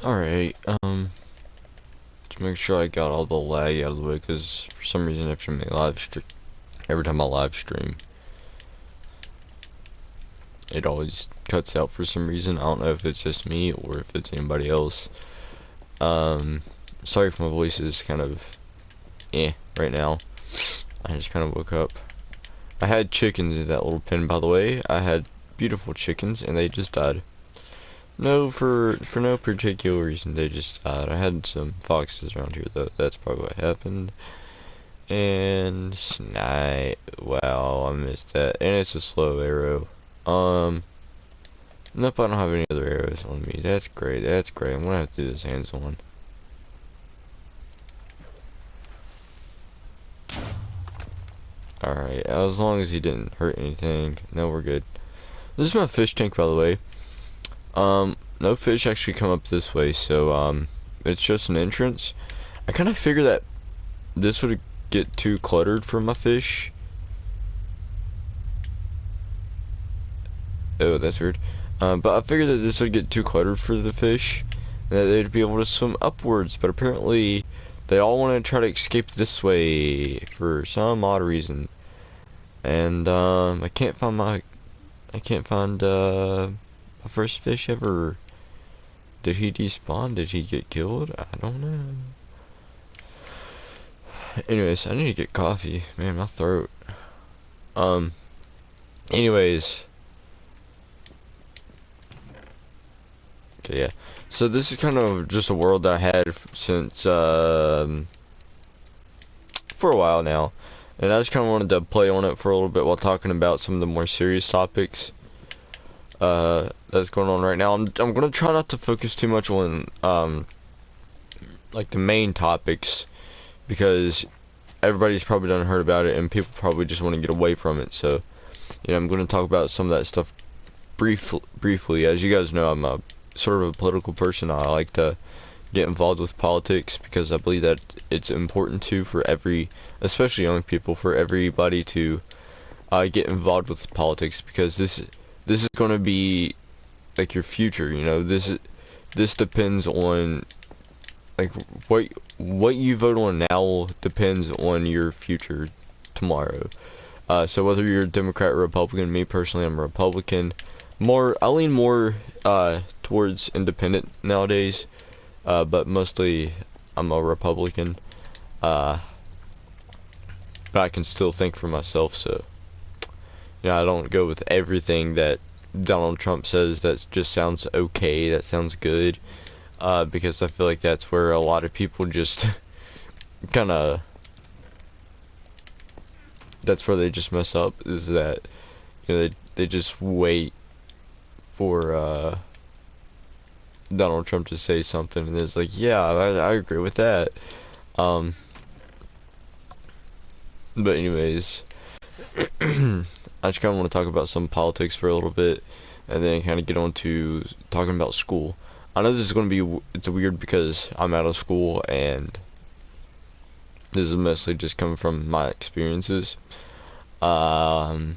Alright, to make sure I got all the lag out of the way, because for some reason after my live stream, every time I live stream, it always cuts out for some reason. I don't know if it's just me or if it's anybody else. Sorry if my voice is kind of right now. I just kind of woke up. I had chickens in that little pen, by the way. I had beautiful chickens, and they just died. No, for no particular reason, they just died. I had some foxes around here, though. That's probably what happened. And snipe. Wow, I missed that. And it's a slow arrow. Nope, I don't have any other arrows on me. That's great. That's great. I'm gonna have to do this hands-on. Alright, as long as he didn't hurt anything. No, we're good. This is my fish tank, by the way. No fish actually come up this way, so, it's just an entrance. I kind of figured that this would get too cluttered for my fish. Oh, that's weird. But I figured that this would get too cluttered for the fish, and that they'd be able to swim upwards, but apparently they all want to try to escape this way for some odd reason. And, I can't find my first fish ever. Did he despawn? Did he get killed? I don't know. Anyways, I need to get coffee. Man, my throat. Anyways. Okay, yeah. So this is kind of just a world that I had since, for a while now. And I just kind of wanted to play on it for a little bit while talking about some of the more serious topics that's going on right now. I'm gonna try not to focus too much on like the main topics, because everybody's probably done heard about it and people probably just want to get away from it. So, you know, I'm gonna talk about some of that stuff briefly. As you guys know, I'm a sort of a political person. I like to get involved with politics because I believe that it's important for especially young people, for everybody to get involved with politics, because this is going to be like your future. You know, this depends on, like, what you vote on now depends on your future tomorrow. So whether you're a Democrat or Republican, me personally, I'm a Republican. I lean more towards independent nowadays, but mostly I'm a Republican. But I can still think for myself, so, you know, I don't go with everything that Donald Trump says that just sounds okay, that sounds good, because I feel like that's where a lot of people just kind of, that's where they just mess up, is that, you know, they just wait for Donald Trump to say something, and it's like, yeah, I agree with that. But anyways, I just kind of want to talk about some politics for a little bit, and then kind of get on to talking about school. I know this is going to be, it's weird because I'm out of school, and this is mostly just coming from my experiences. But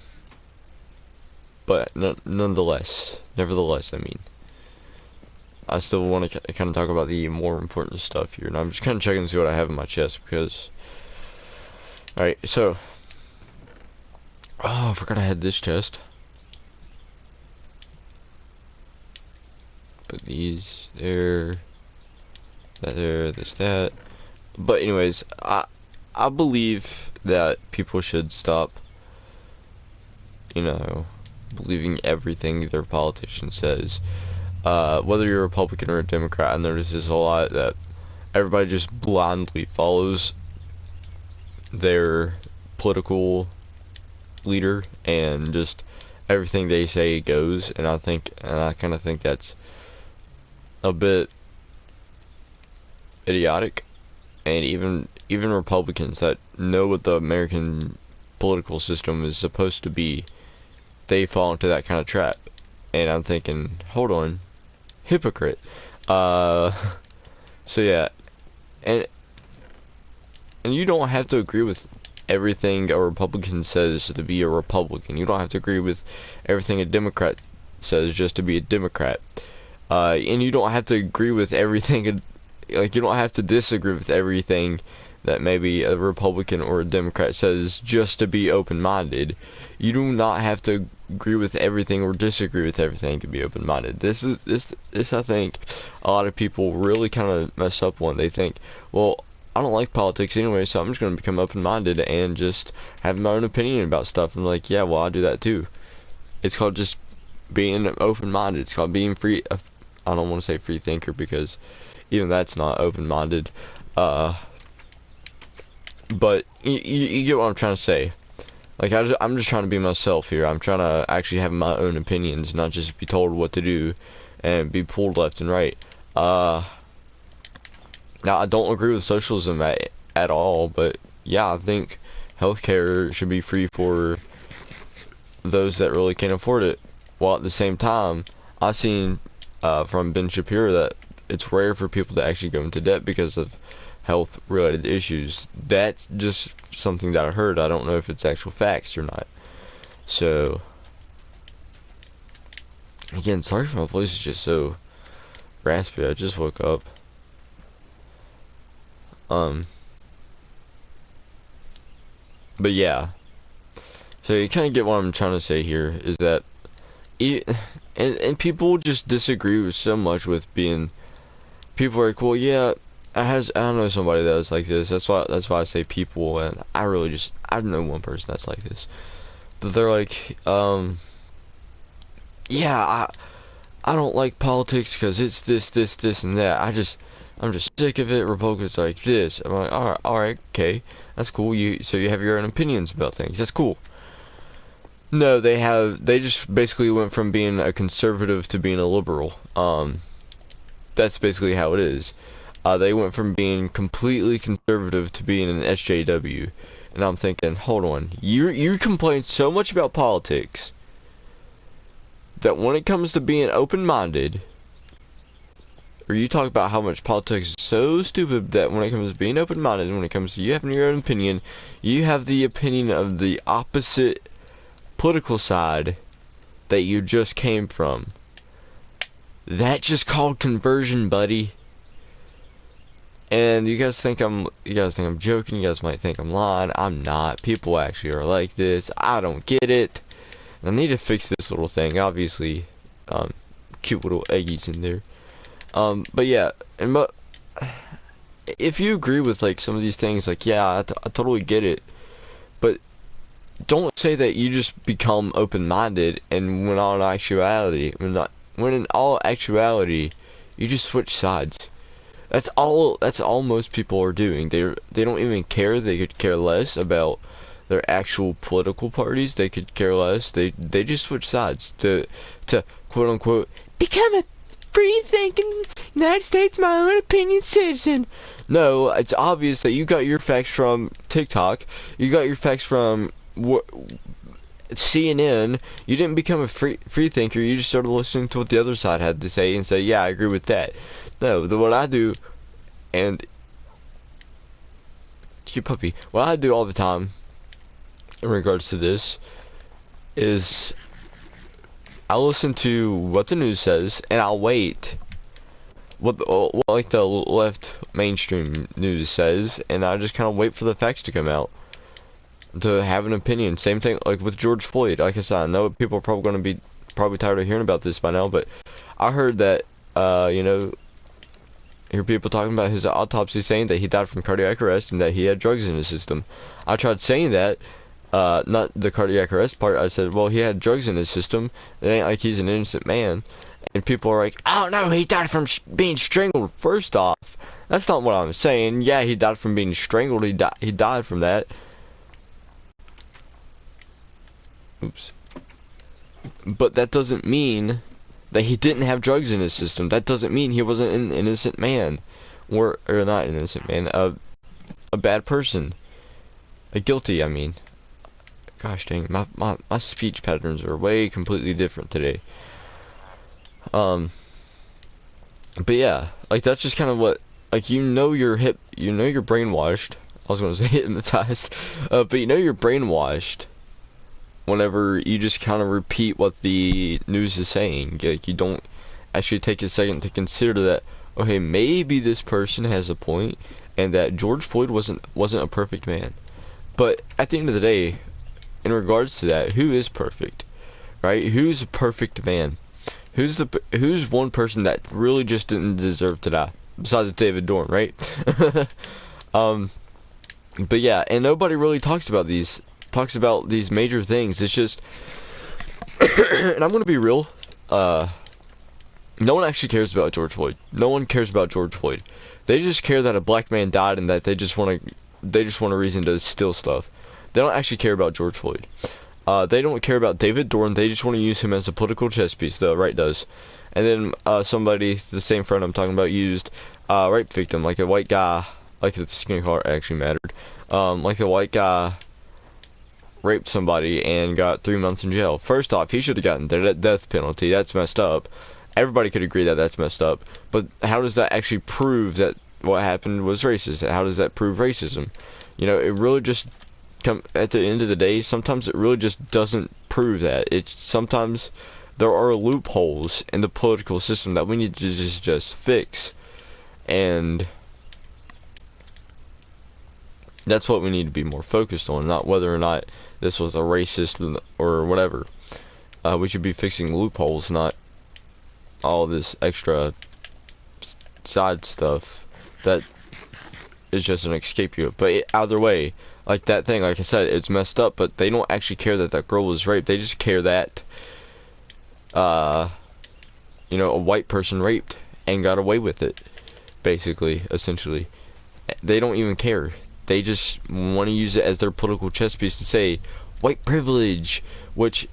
nevertheless, I mean, I still want to kind of talk about the more important stuff here, and I'm just kind of checking to see what I have in my chest, because, alright, so, oh, I forgot I had this chest. Put these there, that there, this, that. But anyways, I believe that people should stop, you know, believing everything their politician says. Whether you're a Republican or a Democrat, I notice this a lot, that everybody just blindly follows their political leader, and just everything they say goes. And I kind of think that's a bit idiotic. And even Republicans that know what the American political system is supposed to be, they fall into that kind of trap. And I'm thinking, hold on, hypocrite. So yeah, and you don't have to agree with everything a Republican says to be a Republican. You don't have to agree with everything a Democrat says just to be a Democrat. And you don't have to agree with everything. Like, you don't have to disagree with everything that maybe a Republican or a Democrat says just to be open-minded. You do not have to agree with everything or disagree with everything to be open-minded. This I think a lot of people really kind of mess up when they think, well, I don't like politics anyway, so I'm just going to become open-minded and just have my own opinion about stuff. And like, yeah, well, I do that too. It's called just being open-minded. It's called being free. I don't want to say free thinker, because even that's not open-minded. But you get what I'm trying to say. Like, I'm just trying to be myself here. I'm trying to actually have my own opinions, not just be told what to do and be pulled left and right. Now, I don't agree with socialism at all, but yeah, I think healthcare should be free for those that really can't afford it. While at the same time, I've seen from Ben Shapiro that it's rare for people to actually go into debt because of health related issues. That's just something that I heard. I don't know if it's actual facts or not. So again, sorry for my voice is just so raspy. I just woke up. But yeah, so you kind of get what I'm trying to say here, is that and people just disagree with so much with being, people are like, well, yeah, I don't know somebody that was like this. That's why I say people, and I know one person that's like this. But they're like, yeah, I don't like politics because it's this, and that. I'm just sick of it. Republicans are like this. I'm like, all right, okay, that's cool. So you have your own opinions about things. That's cool. No, they just basically went from being a conservative to being a liberal. That's basically how it is. They went from being completely conservative to being an SJW. And I'm thinking, hold on, you complain so much about politics that when it comes to being open-minded, or you talk about how much politics is so stupid that when it comes to being open-minded, when it comes to you having your own opinion, you have the opinion of the opposite political side that you just came from. That's just called conversion, buddy. And you guys think I'm joking. You guys might think I'm lying. I'm not. People actually are like this. I don't get it. I need to fix this little thing. Obviously, cute little eggies in there. But yeah, but if you agree with like some of these things, like, yeah, I totally get it. But don't say that you just become open-minded, and when in all actuality, you just switch sides. That's all most people are doing. They don't even care. They could care less about their actual political parties. They could care less. They just switch sides to quote unquote become a free thinking United States my own opinion citizen. No, it's obvious that you got your facts from TikTok. You got your facts from CNN. You didn't become a free thinker. You just started listening to what the other side had to say and say, yeah, I agree with that. No, what I do, and cute puppy, what I do all the time in regards to this is I listen to what the news says, and I'll wait what like the left mainstream news says, and I just kind of wait for the facts to come out to have an opinion. Same thing like with George Floyd. Like I said, I know people are probably going to be tired of hearing about this by now, but I heard that you know, hear people talking about his autopsy saying that he died from cardiac arrest and that he had drugs in his system. I tried saying that, not the cardiac arrest part. I said, well, he had drugs in his system. It ain't like he's an innocent man. And people are like, oh no, he died from being strangled. First off, that's not what I'm saying. Yeah, he died from being strangled. He died from that. Oops. But that doesn't mean that he didn't have drugs in his system. That doesn't mean he wasn't an innocent man, or not an innocent man, a bad person, a guilty. I mean, gosh dang, my speech patterns are way completely different today. But yeah, like that's just kind of what, like, you know you're brainwashed. I was gonna say hypnotized, but you know you're brainwashed whenever you just kind of repeat what the news is saying. Like, you don't actually take a second to consider that, okay, maybe this person has a point, and that George Floyd wasn't a perfect man. But at the end of the day, in regards to that, who is perfect, right? Who's a perfect man? Who's one person that really just didn't deserve to die? Besides David Dorn, right? But yeah, and nobody really talks about these major things. It's just, and I'm gonna be real. No one actually cares about George Floyd. No one cares about George Floyd. They just care that a black man died and that they just want a reason to steal stuff. They don't actually care about George Floyd. They don't care about David Dorn. They just want to use him as a political chess piece. The right does. And then somebody, the same friend I'm talking about, used rape victim, like a white guy, like the skin color actually mattered. Like a white guy raped somebody and got 3 months in jail. First off, he should have gotten the death penalty. That's messed up. Everybody could agree that that's messed up. But how does that actually prove that what happened was racist? How does that prove racism? You know, it really just at the end of the day, sometimes it really just doesn't prove that. It's sometimes there are loopholes in the political system that we need to just fix, and that's what we need to be more focused on, not whether or not this was a racist or whatever. We should be fixing loopholes, not all this extra side stuff that is just an escape you. But either way, like that thing, like I said, it's messed up, but they don't actually care that that girl was raped. They just care that, you know, a white person raped and got away with it, basically, essentially. They don't even care. They just want to use it as their political chess piece to say white privilege, which,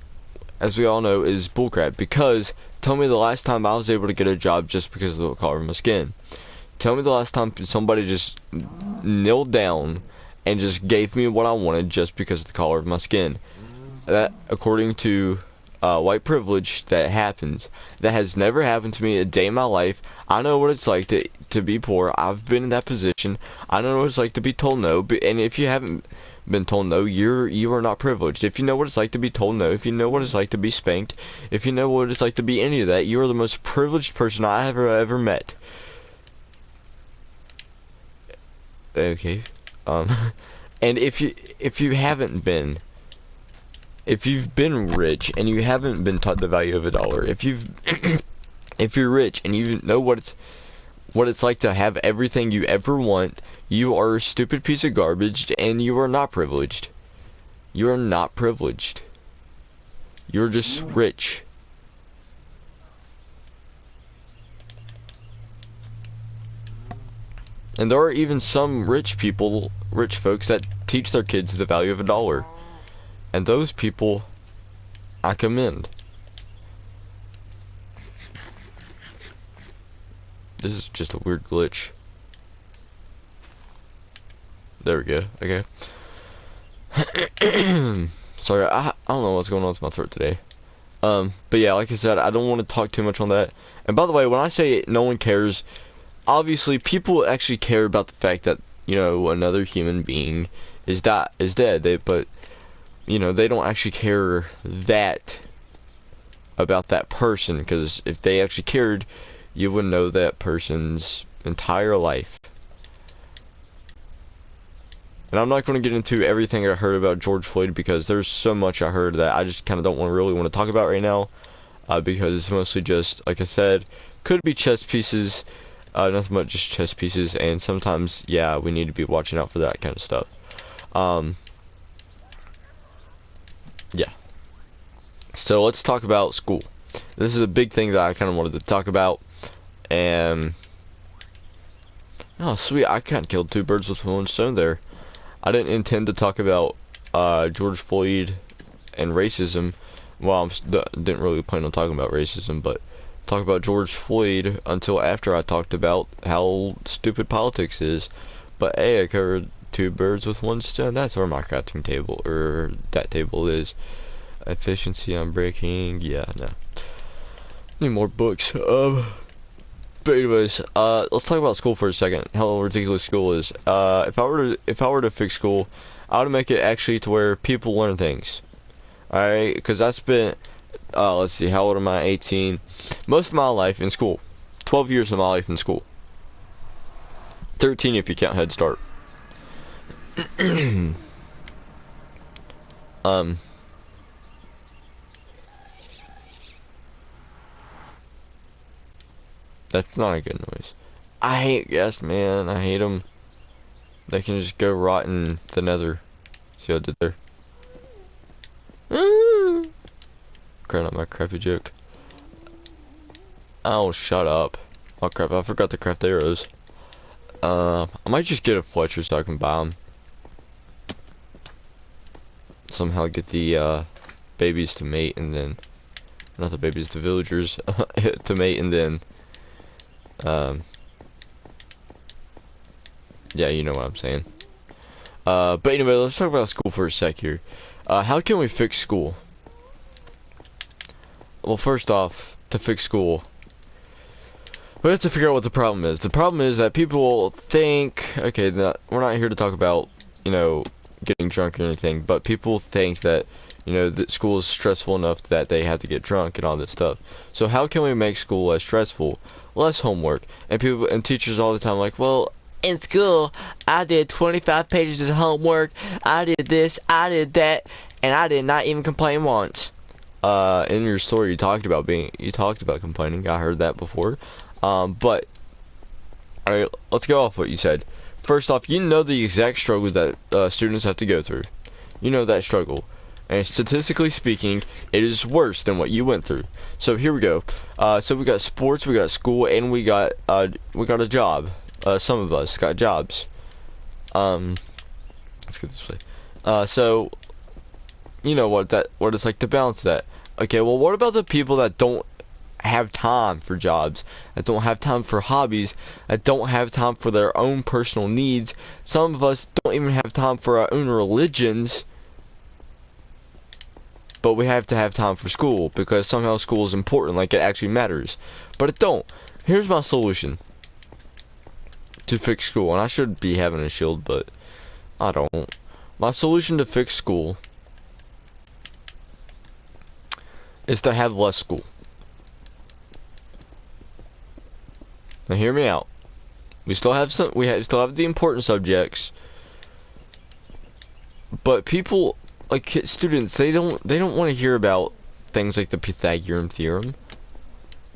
as we all know, is bullcrap. Because tell me the last time I was able to get a job just because of the color of my skin. Tell me the last time somebody just knelt down and just gave me what I wanted just because of the color of my skin. That, according to white privilege, that happens. That has never happened to me a day in my life. I know what it's like to be poor. I've been in that position. I know what it's like to be told no. And if you haven't been told no, you are not privileged. If you know what it's like to be told no, if you know what it's like to be spanked, if you know what it's like to be any of that, you are the most privileged person I have ever met. Okay. And if you haven't been, if you've been rich and you haven't been taught the value of a dollar, if you're rich and you know what it's like to have everything you ever want, you are a stupid piece of garbage and you are not privileged. You are not privileged. You're just rich. And there are even some rich folks that teach their kids the value of a dollar. And those people, I commend. This is just a weird glitch. There we go. Okay. Sorry, I don't know what's going on with my throat today. But yeah, like I said, I don't want to talk too much on that. And by the way, when I say no one cares, obviously people actually care about the fact that, you know, another human being is dead. But you know, they don't actually care that about that person, because if they actually cared, you would know that person's entire life. And I'm not going to get into everything I heard about George Floyd, because there's so much I heard that I just kind of don't really want to talk about right now, because it's mostly just, like I said, could be chess pieces, nothing but just chess pieces, and sometimes, yeah, we need to be watching out for that kind of stuff. Yeah. So let's talk about school. This is a big thing that I kind of wanted to talk about, and oh sweet, I kind of killed two birds with one stone there. I didn't intend to talk about George Floyd and racism. Well, didn't really plan on talking about racism, but talk about George Floyd until after I talked about how stupid politics is. But hey, I covered two birds with one stone. That's where my crafting table, or that table is. Efficiency I'm breaking. Yeah, no. Need more books. But anyways, let's talk about school for a second. How ridiculous school is. If I were to fix school, I would make it actually to where people learn things. Alright, because that's been, let's see, how old am I? 18. Most of my life in school. 12 years of my life in school. 13 if you count Head Start. um, that's not a good noise. I hate guests, man. I hate them. They can just go rot in the nether. See what I did there? Crap, my crappy joke. Oh, shut up. Oh crap, I forgot to craft arrows. I might just get a Fletcher so I can buy them. Somehow get the babies to mate and then, not the babies, the villagers to mate and then, yeah, you know what I'm saying. But anyway, let's talk about school for a sec here. How can we fix school? Well, first off, to fix school, we have to figure out what the problem is. The problem is that people think, okay, we're not here to talk about, you know, getting drunk or anything, but people think that, you know, that school is stressful enough that they have to get drunk and all this stuff. So how can we make school less stressful? Less homework. And people and teachers all the time like, well, in school, I did 25 pages of homework, I did this, I did that, and I did not even complain once. In your story you talked about complaining. I heard that before. But alright, let's go off what you said. First off, you know the exact struggle that students have to go through. You know that struggle. And statistically speaking, it is worse than what you went through. So here we go. So we got sports, we got school, and we got a job. Some of us got jobs. Let's get this way. So you know what it's like to balance that. Okay, well, what about the people that don't have time for jobs, that don't have time for hobbies, that don't have time for their own personal needs? Some of us don't even have time for our own religions, but we have to have time for school because somehow school is important, like it actually matters. But it don't. Here's my solution to fix school, and I should be having a shield, but I don't. My solution to fix school is to have less school. Now hear me out. We still have still have the important subjects, but people, like students, they don't want to hear about things like the Pythagorean theorem.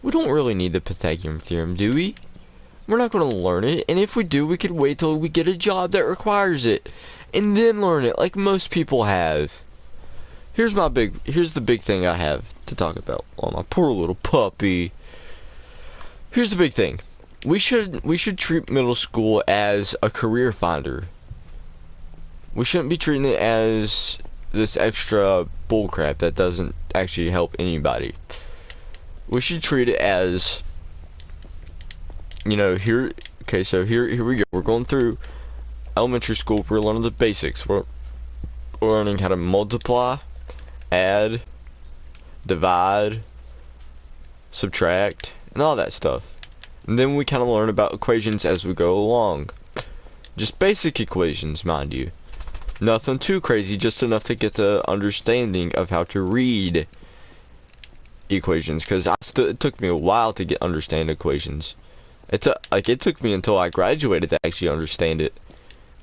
We don't really need the Pythagorean theorem, do we? We're not going to learn it, and if we do, we could wait till we get a job that requires it, and then learn it, like most people have. Here's the big thing I have to talk about. Oh, my poor little puppy. Here's the big thing. We should treat middle school as a career finder. We shouldn't be treating it as this extra bullcrap that doesn't actually help anybody. We should treat it as, you know, okay, so here we go. We're going through elementary school. We're learning the basics. We're learning how to multiply, add, divide, subtract, and all that stuff. And then we kind of learn about equations as we go along. Just basic equations, mind you. Nothing too crazy, just enough to get the understanding of how to read equations. Because it took me a while to understand equations. It took me until I graduated to actually understand it.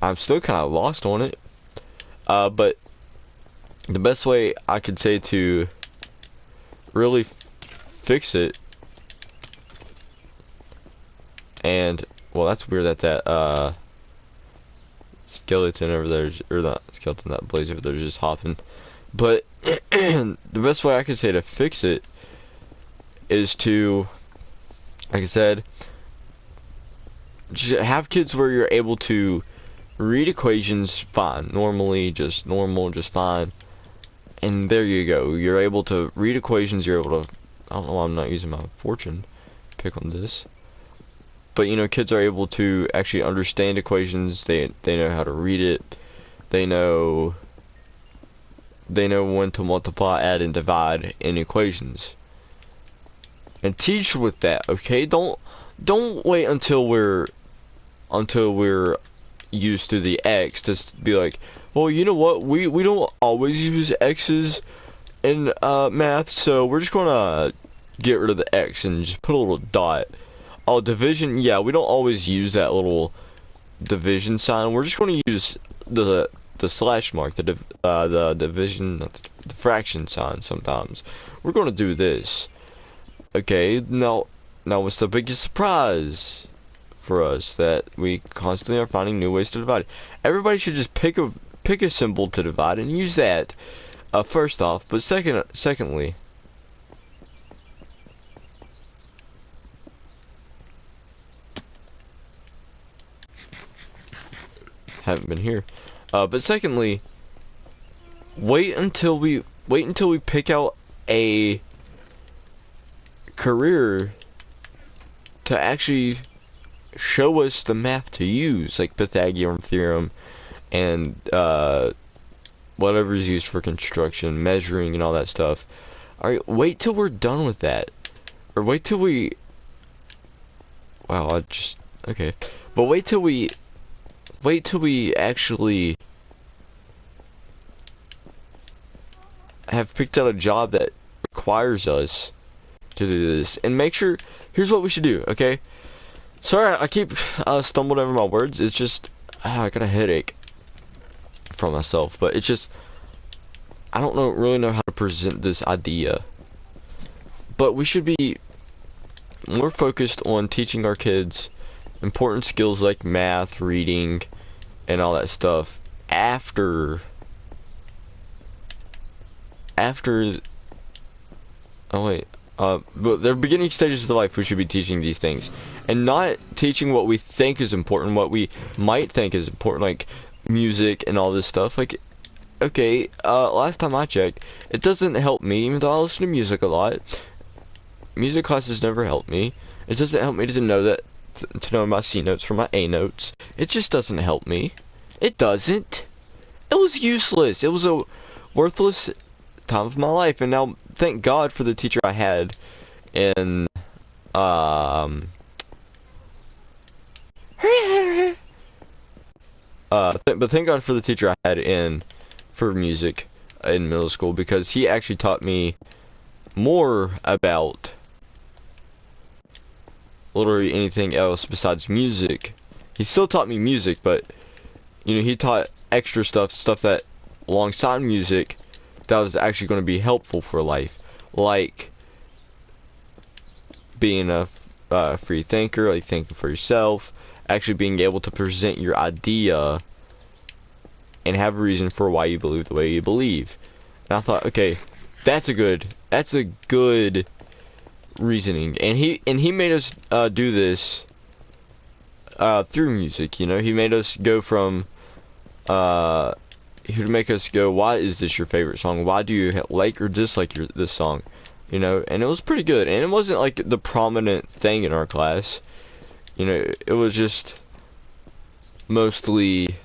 I'm still kind of lost on it. But the best way I could say to really fix it, and well, that's weird that skeleton over there, or not skeleton, that blaze over there is just hopping. But the best way I could say to fix it is to, like I said, just have kids where you're able to read equations fine, just normal, just fine. And there you go. You're able to read equations. You're able to, I don't know why I'm not using my fortune pick on this. But you know, kids are able to actually understand equations. They know how to read it. They know when to multiply, add, and divide in equations. And teach with that, okay? Don't wait until we're used to the X to be like, well, you know what? We don't always use X's in math, so we're just gonna get rid of the X and just put a little dot. Oh, division, yeah, we don't always use that little division sign. We're just gonna use the slash mark, the division, the fraction sign sometimes. We're gonna do this. Okay, now what's the biggest surprise for us? That we constantly are finding new ways to divide. Everybody should just pick a symbol to divide and use that first off, but secondly, haven't been here. But secondly, wait until we pick out a career to actually show us the math to use, like Pythagorean theorem and whatever is used for construction, measuring, and all that stuff. Alright, wait till we're done with that. Or wait till we... Wow, okay. But wait till we actually have picked out a job that requires us to do this. And make sure... Here's what we should do, okay? Sorry, I keep stumbling over my words. It's just... I got a headache from myself, but it's just I don't really know how to present this idea. But we should be more focused on teaching our kids important skills like math, reading, and all that stuff after but their beginning stages of life. We should be teaching these things and not teaching what we think is important, what we might think is important, like music and all this stuff. Like, okay, last time I checked, it doesn't help me, even though I listen to music a lot. Music classes never help me. It doesn't help me to know my C notes from my A notes. It just doesn't help me. It doesn't. It was useless. It was a worthless time of my life, and now thank God for the teacher I had in but thank God for the teacher I had for music in middle school, because he actually taught me more about literally anything else besides music. He still taught me music, but you know, he taught extra stuff that alongside music that was actually going to be helpful for life, like being a free thinker, like thinking for yourself, actually being able to present your idea and have a reason for why you believe the way you believe. And I thought, okay, that's a good reasoning. And he made us do this through music. You know, he made us go from he would make us go, why is this your favorite song? Why do you like or dislike this song? You know, and it was pretty good. And it wasn't like the prominent thing in our class. You know, it was just mostly...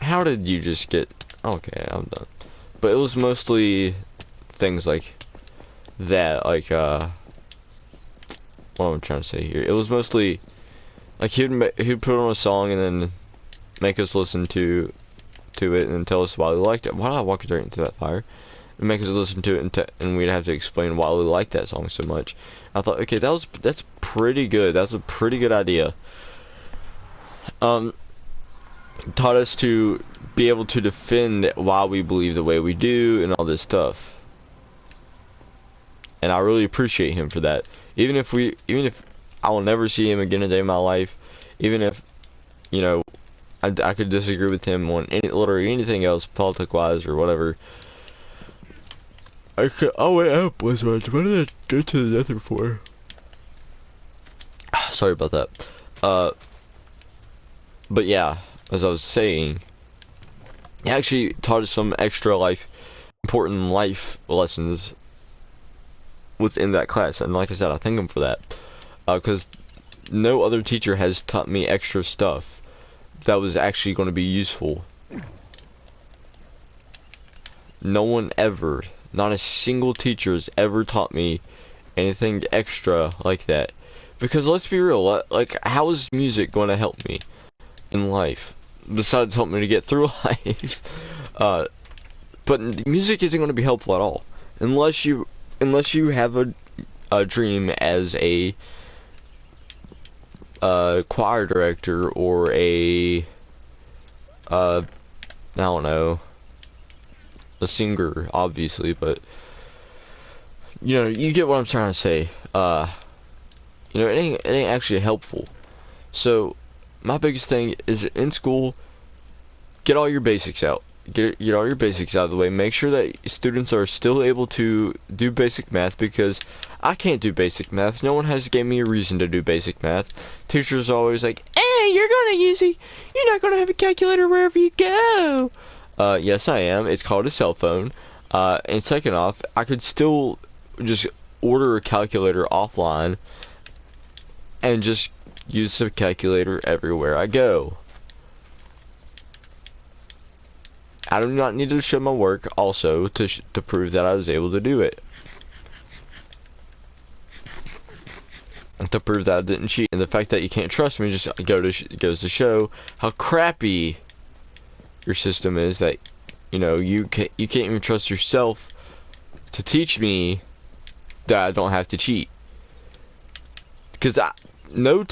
How did you just get... Okay, I'm done. But it was mostly things like that, like, what am I trying to say here? It was mostly, like, he'd put on a song and then make us listen to it and tell us why we liked it. Why did I walk right into that fire? And make us listen to it, and we'd have to explain why we liked that song so much. I thought, okay, that's pretty good. That's a pretty good idea. Taught us to be able to defend why we believe the way we do and all this stuff. And I really appreciate him for that. Even if I will never see him again a day in my life, even if, you know, I could disagree with him on literally anything else, politic-wise or whatever. Oh wait, I have blizzards. What did I go to the nether for? Sorry about that. But yeah, as I was saying, he actually taught us some extra important life lessons within that class, and like I said, I thank him for that, because no other teacher has taught me extra stuff that was actually going to be useful. No one ever, not a single teacher has ever taught me anything extra like that. Because let's be real, like, how is music going to help me in life besides help me to get through life? But music isn't going to be helpful at all unless you have a dream as a choir director or a I don't know, a singer, obviously, but you know, you get what I'm trying to say. You know, it ain't actually helpful. So my biggest thing is in school, get all your basics out. Get all your basics out of the way. Make sure that students are still able to do basic math, because I can't do basic math. No one has gave me a reason to do basic math. Teachers are always like, "Hey, you're not gonna have a calculator wherever you go." Yes, I am. It's called a cell phone. And second off, I could still just order a calculator offline and just use the calculator everywhere I go. I do not need to show my work also to prove that I was able to do it. And to prove that I didn't cheat. And the fact that you can't trust me just goes to show how crappy your system is, that you know you can't even trust yourself to teach me that I don't have to cheat. Because no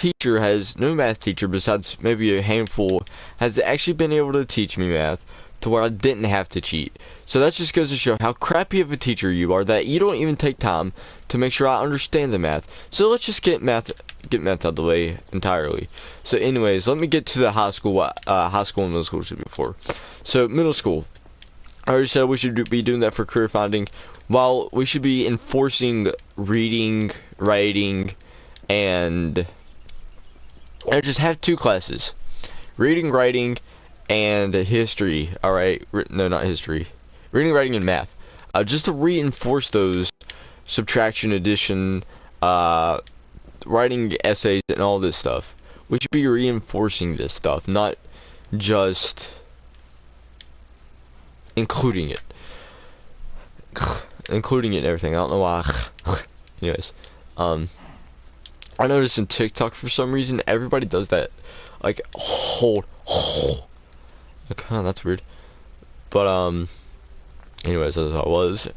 math teacher besides maybe a handful has actually been able to teach me math to where I didn't have to cheat. So that just goes to show how crappy of a teacher you are, that you don't even take time to make sure I understand the math. So let's just get math out of the way entirely. So anyways, let me get to the high school and middle school should be before. So middle school, I already said we should be doing that for career finding, while we should be enforcing reading, writing, and I just have 2 classes: reading, writing, and history. Alright, no, not history. Reading, writing, and math. Just to reinforce those: subtraction, addition, writing essays, and all this stuff. We should be reinforcing this stuff, not just including it. Including it and everything. I don't know why. Anyways, I noticed in TikTok for some reason everybody does that. Like, hold. Okay, that's weird. But anyways, that's how it was.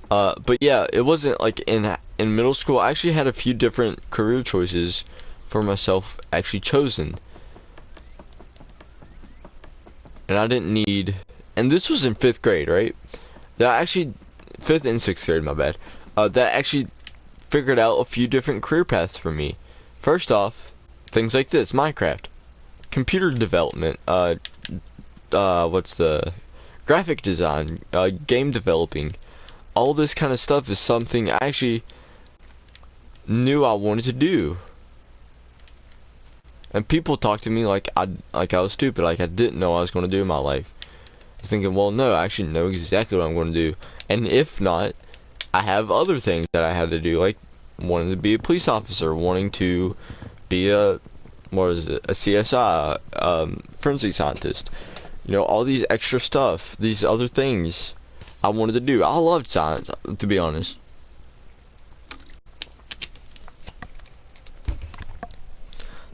But yeah, it wasn't like in middle school. I actually had a few different career choices for myself actually chosen, and I didn't need. And this was in 5th grade, right? That actually 5th and 6th grade, my bad. That actually figured out a few different career paths for me. First off, things like this: Minecraft, computer development, what's the graphic design, game developing. All this kind of stuff is something I actually knew I wanted to do. And people talk to me like I was stupid, like I didn't know what I was going to do in my life. I was thinking, well, no, I actually know exactly what I'm going to do. And if not, I have other things that I had to do, like wanting to be a police officer, wanting to be a CSI, forensic scientist. You know, all these extra stuff, these other things I wanted to do. I loved science, to be honest.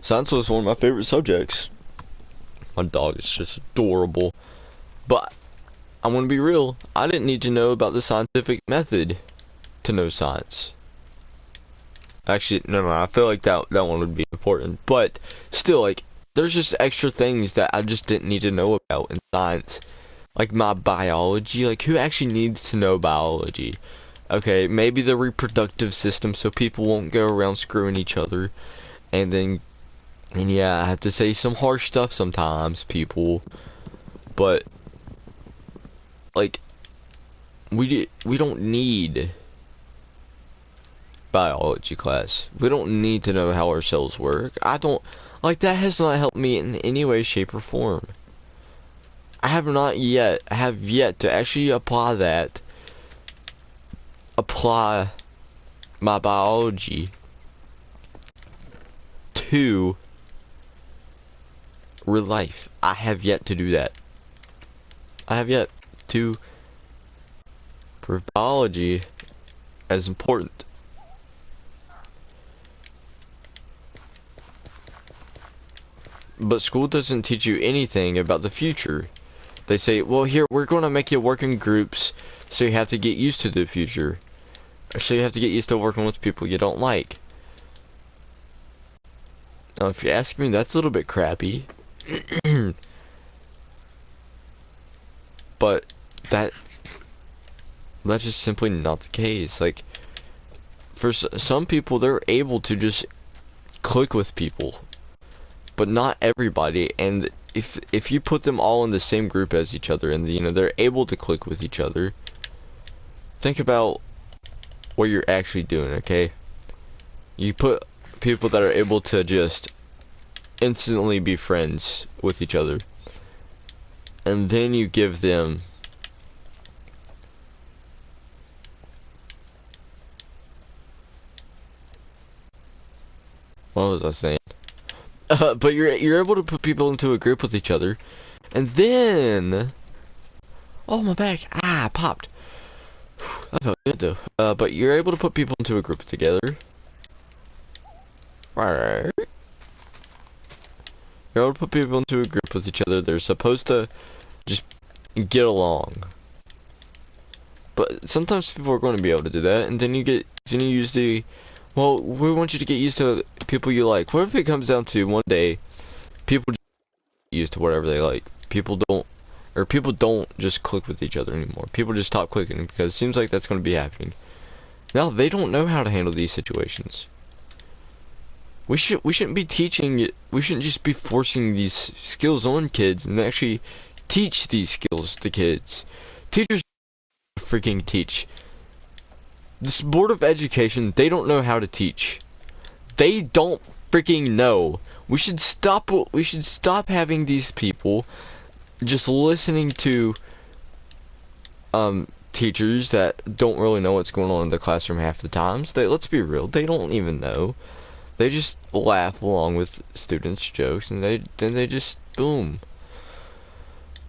Science was one of my favorite subjects. My dog is just adorable. But I want to be real. I didn't need to know about the scientific method to know science. Actually, no, I feel like that one would be important. But still, like, there's just extra things that I just didn't need to know about in science. Like my biology. Like, who actually needs to know biology? Okay, maybe the reproductive system, so people won't go around screwing each other. And yeah, I have to say some harsh stuff sometimes, people. But like, we don't need biology class. We don't need to know how our cells work. Like, that has not helped me in any way, shape, or form. I have yet to actually apply my biology to real life. I have yet to do that. I have yet to prove biology as important. But school doesn't teach you anything about the future. They say, well, here, we're going to make you work in groups, so you have to get used to the future. Or so you have to get used to working with people you don't like. Now, if you ask me, that's a little bit crappy. But that's just simply not the case. Like, for some people, they're able to just click with people, but not everybody. And if you put them all in the same group as each other, and you know they're able to click with each other, think about what you're actually doing. Okay, you put people that are able to just instantly be friends with each other, and then you give them what was I saying? But you're able to put people into a group with each other, and then oh, my back, popped. That felt good though. But you're able to put people into a group together. Right. You're able to put people into a group with each other. They're supposed to just get along. But sometimes people are going to be able to do that, and then you use the, well, we want you to get used to people you like. What if it comes down to one day, people just get used to whatever they like? People don't just click with each other anymore. People just stop clicking because it seems like that's going to be happening. Now they don't know how to handle these situations. We shouldn't be teaching it. We shouldn't just be forcing these skills on kids and actually teach these skills to kids. Teachers freaking teach. This Board of Education, they don't know how to teach. They don't freaking know. We should stop having these people just listening to teachers that don't really know what's going on in the classroom half the times. Let's be real, they don't even know. They just laugh along with students' jokes, and then they just boom.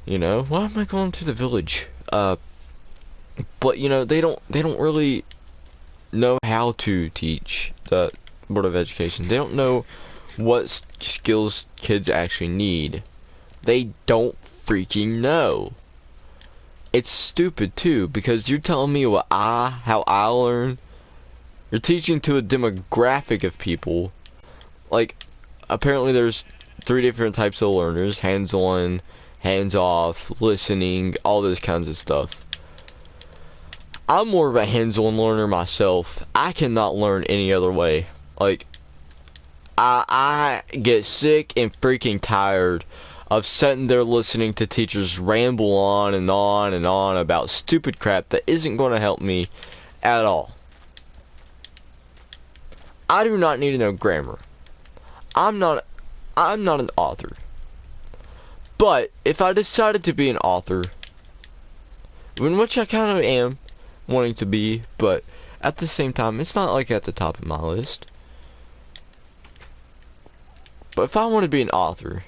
You know, why am I going to the village? But you know, they don't really know how to teach. The Board of Education, they don't know what skills kids actually need. They don't freaking know. It's stupid too, because you're telling me how I learn. You're teaching to a demographic of people. Like, apparently there's 3 different types of learners: hands-on, hands-off, listening, all those kinds of stuff. I'm more of a hands-on learner myself. I cannot learn any other way. Like, I get sick and freaking tired of sitting there listening to teachers ramble on and on and on about stupid crap that isn't going to help me at all. I do not need to know grammar. I'm not an author. But if I decided to be an author, in which I kind of am wanting to be, but at the same time, it's not like at the top of my list. But if I want to be an author,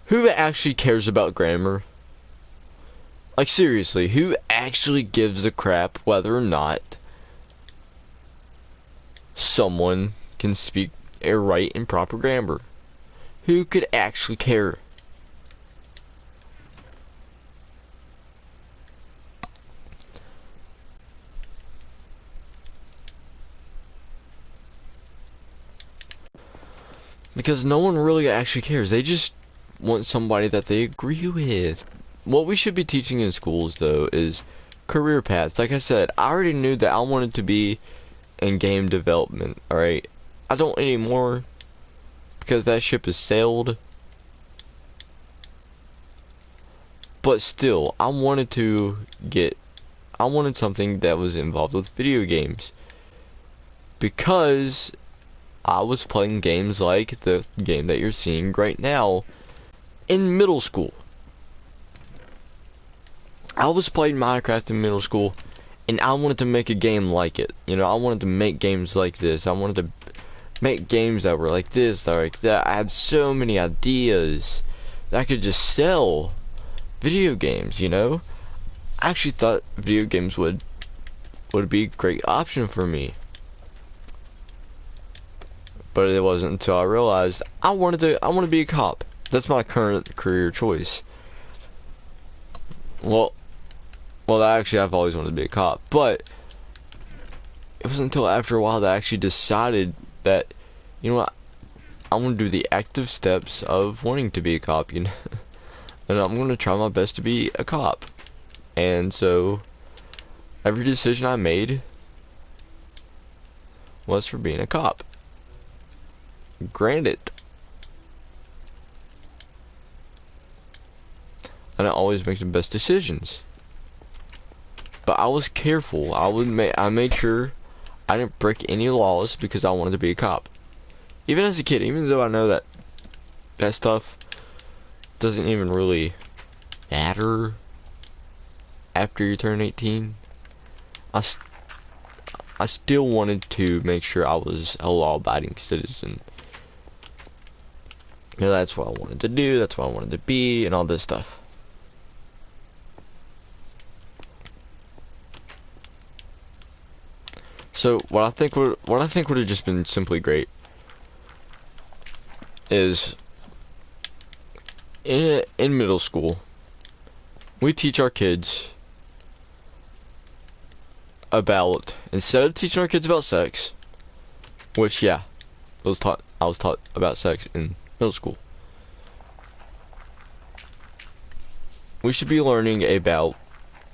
who actually cares about grammar? Like, seriously, who actually gives a crap whether or not someone can speak or write in proper grammar? Who could actually care? Because no one really actually cares. They just want somebody that they agree with. What we should be teaching in schools, though, is career paths. Like I said, I already knew that I wanted to be in game development, alright? I don't anymore, because that ship has sailed. But still, I wanted something that was involved with video games. Because I was playing games like the game that you're seeing right now in middle school. I was playing Minecraft in middle school, and I wanted to make a game like it. You know, I wanted to make games like this. I wanted to make games that were like this, that were like that. I had so many ideas that I could just sell video games, you know? I actually thought video games would be a great option for me. But it wasn't until I realized I want to be a cop. That's my current career choice. Well, actually, I've always wanted to be a cop, but it wasn't until after a while that I actually decided that, you know what, I want to do the active steps of wanting to be a cop, you know, and I'm going to try my best to be a cop. And so, every decision I made was for being a cop. Granted. And I always make the best decisions. But I was careful. I made sure I didn't break any laws because I wanted to be a cop. Even as a kid, even though I know that that stuff doesn't even really matter after you turn 18, I still wanted to make sure I was a law-abiding citizen. You know, that's what I wanted to do, that's what I wanted to be, and all this stuff. So what I think would have just been simply great is in middle school we teach our kids about, instead of teaching our kids about sex, which yeah, I was taught about sex in middle school, we should be learning about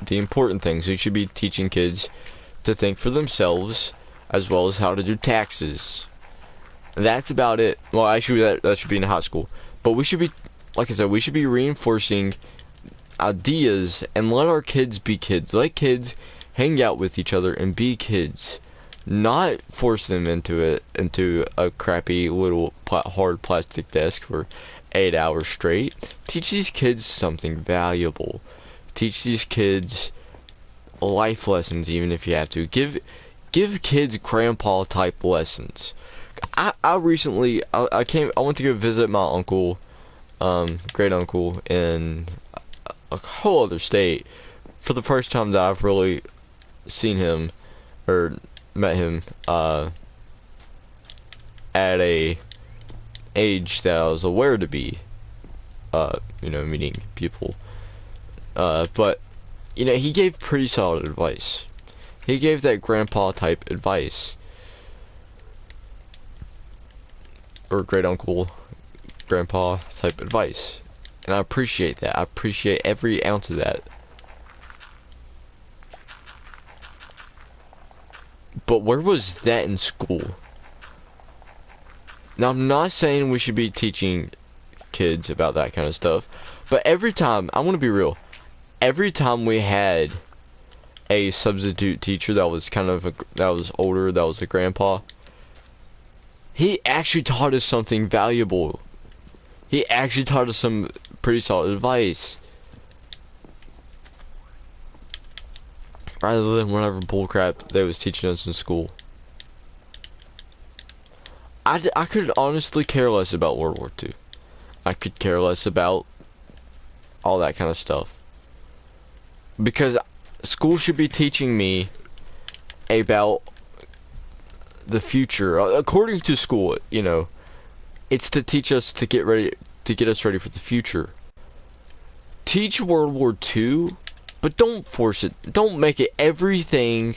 the important things. We should be teaching kids to think for themselves, as well as how to do taxes. That's about it. Well, actually, that should be in high school. But we should be, like I said, we should be reinforcing ideas and let our kids be kids. Let kids hang out with each other and be kids. Not force them into a crappy little hard plastic desk for 8 hours straight. Teach these kids something valuable. Teach these kids life lessons, even if you have to. Give kids grandpa type lessons. I recently I went to go visit my uncle, great uncle, in a whole other state for the first time that I've really seen him or met him at a age that I was aware to be you know, meeting people, but you know, he gave pretty solid advice. He gave that grandpa type advice. Or great uncle, grandpa type advice. And I appreciate that. I appreciate every ounce of that. But where was that in school? Now, I'm not saying we should be teaching kids about that kind of stuff, but every time, I want to be real, every time we had a substitute teacher that was that was older, that was a grandpa, he actually taught us something valuable. He actually taught us some pretty solid advice, rather than whatever bullcrap they was teaching us in school. I could honestly care less about World War II. I could care less about all that kind of stuff. Because school should be teaching me about the future. According to school, you know, it's to teach us to get us ready for the future. Teach World War II, but don't force it. Don't make it everything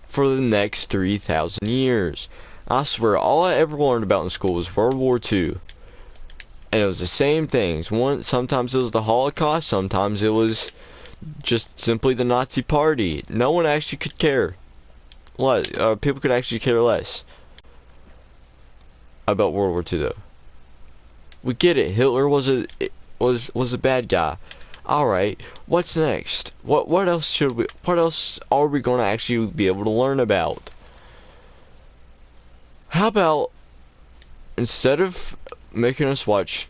for the next 3,000 years. I swear, all I ever learned about in school was World War II. And it was the same things. Sometimes it was the Holocaust, sometimes it was just simply the Nazi Party. No one actually could care. People could actually care less about World War II, though. We get it. Hitler was a bad guy. All right. What's next? What else are we going to actually be able to learn about? How about, instead of making us watch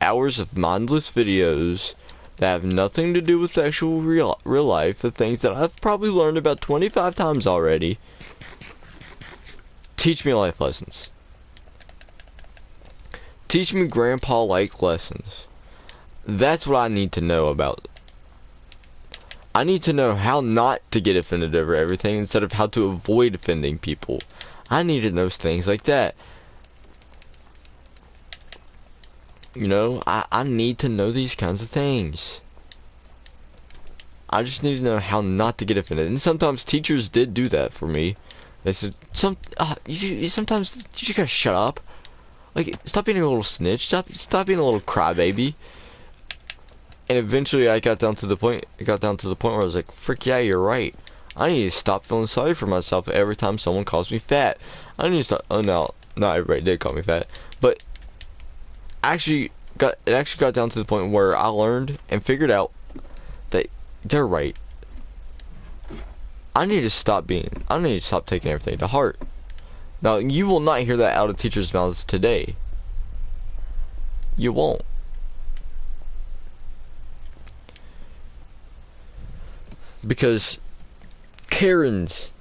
hours of mindless videos that have nothing to do with actual real life, the things that I've probably learned about 25 times already, teach me life lessons. Teach me grandpa-like lessons. That's what I need to know about. I need to know how not to get offended over everything instead of how to avoid offending people. I need to know things like that. You know, I need to know these kinds of things. I just need to know how not to get offended. And sometimes teachers did do that for me. They said, sometimes you just gotta shut up. Like, stop being a little snitch. Stop being a little crybaby. And eventually I got down to the point, where I was like, frick yeah, you're right. I need to stop feeling sorry for myself every time someone calls me fat. I need to stop, oh no, not everybody did call me fat. But it actually got down to the point where I learned and figured out that they're right. I need to stop taking everything to heart. Now, you will not hear that out of teachers' mouths today. You won't. Because Karens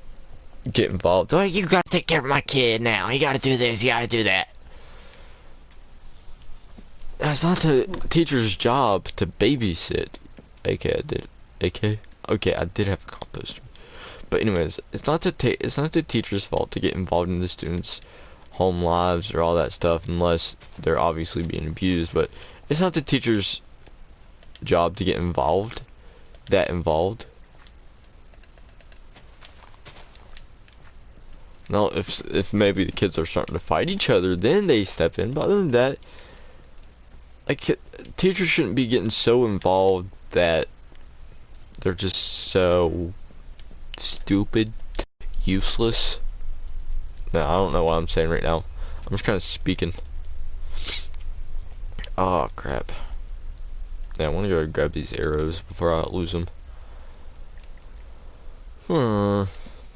get involved. Oh, you gotta take care of my kid now. You gotta do this, you gotta do that. That's not the teacher's job to babysit. Okay, I did have a composter. But anyways, it's not the teacher's fault to get involved in the students' home lives or all that stuff, unless they're obviously being abused. But it's not the teacher's job to get involved. Now, if maybe the kids are starting to fight each other, then they step in. But other than that, like, teachers shouldn't be getting so involved that they're just so stupid, useless. No, I don't know what I'm saying right now. I'm just kind of speaking. Oh crap. Yeah, I want to go grab these arrows before I lose them.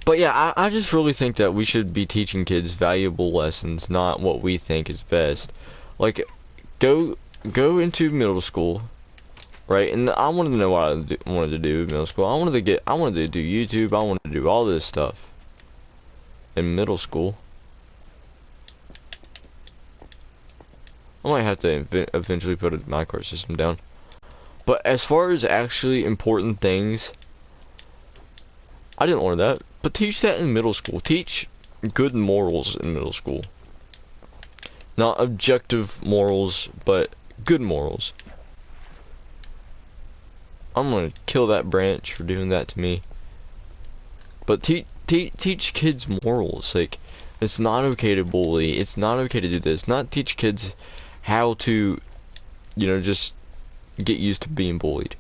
But yeah, I just really think that we should be teaching kids valuable lessons, not what we think is best. Like, go into middle school, right? And I wanted to know what I wanted to do in middle school. I wanted to do YouTube. I wanted to do all this stuff in middle school. I might have to eventually put a Minecraft system down. But as far as actually important things, I didn't learn that. But teach that in middle school. Teach good morals in middle school. Not objective morals, but good morals. I'm gonna kill that branch for doing that to me. But teach kids morals. Like, it's not okay to bully. It's not okay to do this. Not teach kids how to, you know, just get used to being bullied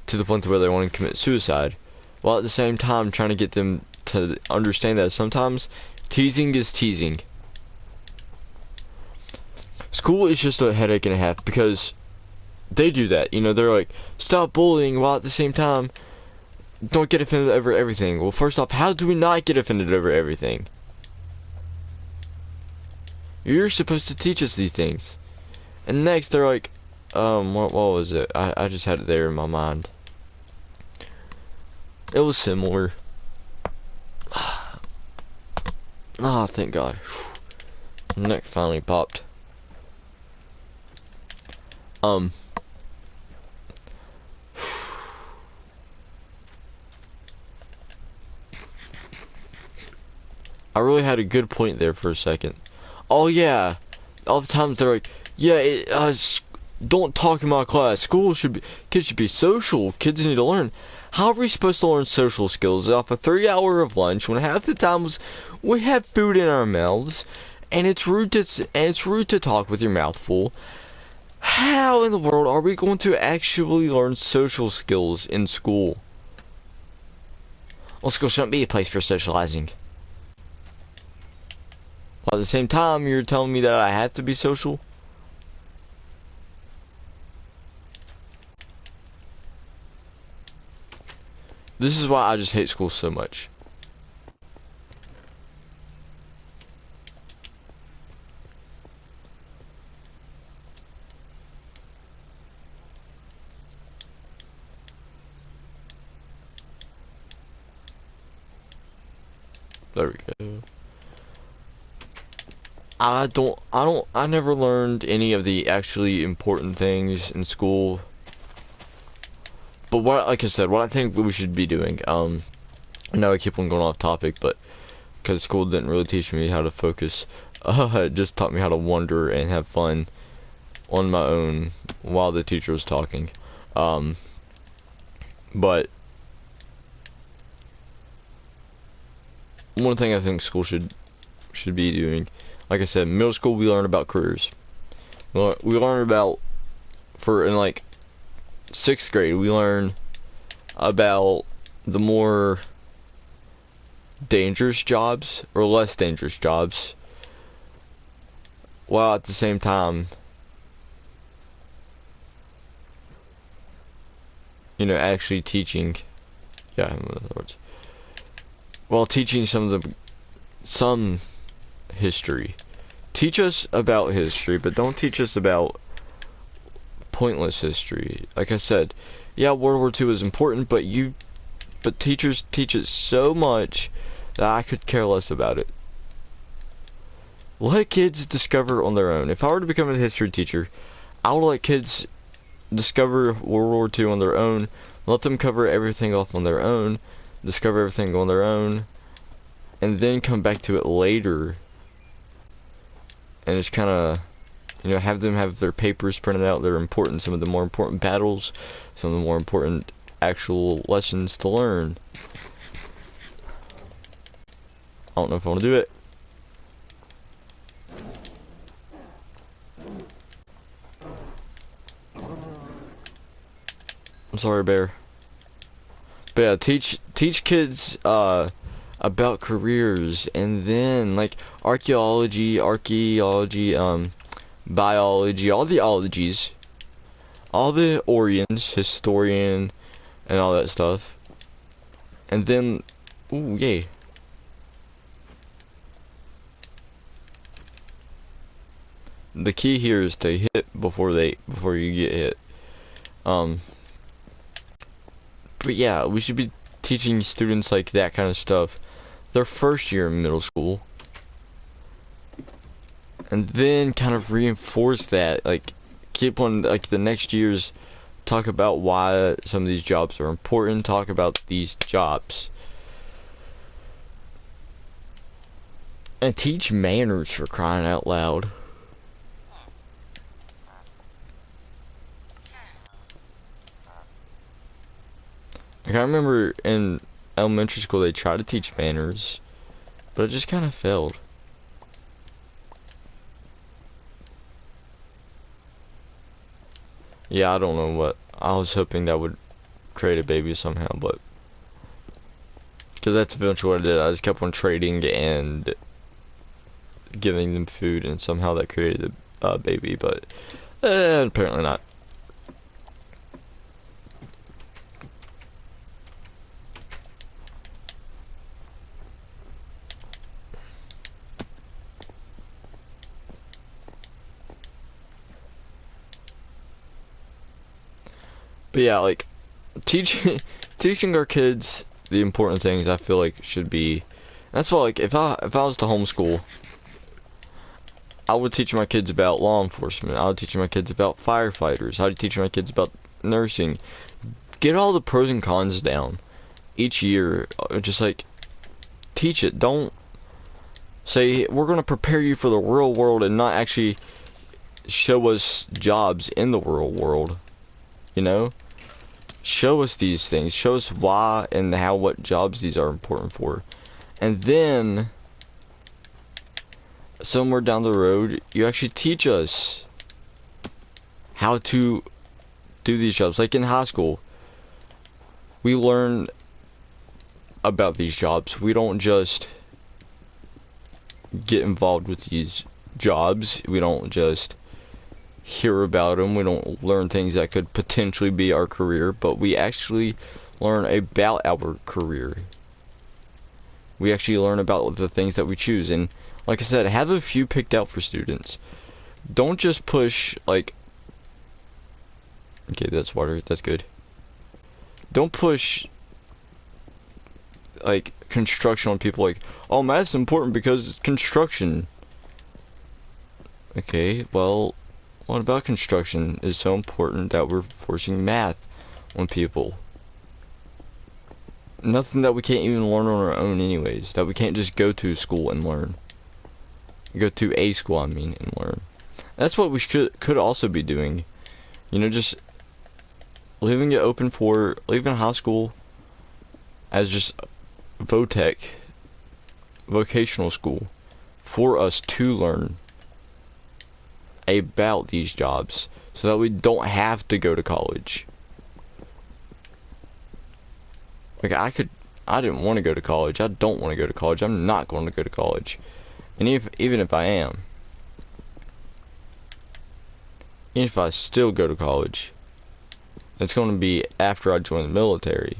to the point where they want to commit suicide, while at the same time trying to get them to understand that sometimes teasing is teasing. School is just a headache and a half, because they do that. You know, they're like, stop bullying, while at the same time, don't get offended over everything. Well, first off, how do we not get offended over everything? You're supposed to teach us these things. And next, they're like, what was it? I just had it there in my mind. It was similar. Oh, thank God. Neck finally popped. I really had a good point there for a second. Oh yeah, all the times they're like, yeah, don't talk in my class. Kids should be social. Kids need to learn. How are we supposed to learn social skills off a 3 hour of lunch when half the times we have food in our mouths, and it's rude to talk with your mouth full? How in the world are we going to actually learn social skills in school? Well, school shouldn't be a place for socializing. While at the same time, you're telling me that I have to be social? This is why I just hate school so much. There we go. I never learned any of the actually important things in school. But like I said, what I think we should be doing, I know I keep on going off topic, but because school didn't really teach me how to focus, it just taught me how to wonder and have fun. on my own while the teacher was talking. But one thing I think school should be doing, like I said, middle school we learn about careers. We learn about, in like 6th grade, we learn about the more dangerous jobs or less dangerous jobs, while at the same time, you know, actually teaching, yeah, in other words, while teaching some history. Teach us about history, but don't teach us about pointless history. Like I said, yeah, World War II is important, but teachers teach it so much that I could care less about it. Let kids discover on their own. If I were to become a history teacher, I would let kids discover World War II on their own, let them cover everything off on their own, discover everything on their own, and then come back to it later and just kind of, you know, have them have their papers printed out. They're important, some of the more important battles, some of the more important actual lessons to learn. I don't know if I want to do it. I'm sorry, Bear. But yeah, teach kids about careers, and then like archaeology, biology, all the ologies, all the Orions, historian, and all that stuff. And then, ooh, yay. The key here is to hit before you get hit. But yeah, we should be teaching students like that kind of stuff their first year in middle school, and then kind of reinforce that, like keep on, like the next years, talk about why some of these jobs are important, talk about these jobs, and teach manners, for crying out loud. Like I remember in elementary school they tried to teach manners, but it just kind of failed. Yeah, I don't know what. I was hoping that would create a baby somehow, but because that's eventually what I did. I just kept on trading and giving them food, and somehow that created a baby, but apparently not. But yeah, like teaching our kids the important things, I feel like should be. That's why, like, if I was to homeschool, I would teach my kids about law enforcement. I would teach my kids about firefighters. I would teach my kids about nursing. Get all the pros and cons down each year. Just like teach it. Don't say we're gonna prepare you for the real world and not actually show us jobs in the real world. You know? Show us these things. Show us why and how, what jobs these are important for. And then, somewhere down the road, you actually teach us how to do these jobs. Like in high school, we learn about these jobs. We don't just get involved with these jobs. We don't just hear about them. We don't learn things that could potentially be our career, but we actually learn about our career. We actually learn about the things that we choose. And like I said, have a few picked out for students. Don't just push, like, okay, that's water, that's good. Don't push like construction on people, like, oh, math's important because it's construction. Okay, well, what about construction is so important that we're forcing math on people? Nothing that we can't even learn on our own anyways, that we can't just go to school and learn. Go to a school, I mean, and learn. That's what we could also be doing. You know, just leaving it open for leaving high school as just VOTEC, vocational school, for us to learn about these jobs so that we don't have to go to college. Like I didn't want to go to college. I don't want to go to college. I'm not going to go to college. And even if I am, even if I still go to college, it's going to be after I join the military,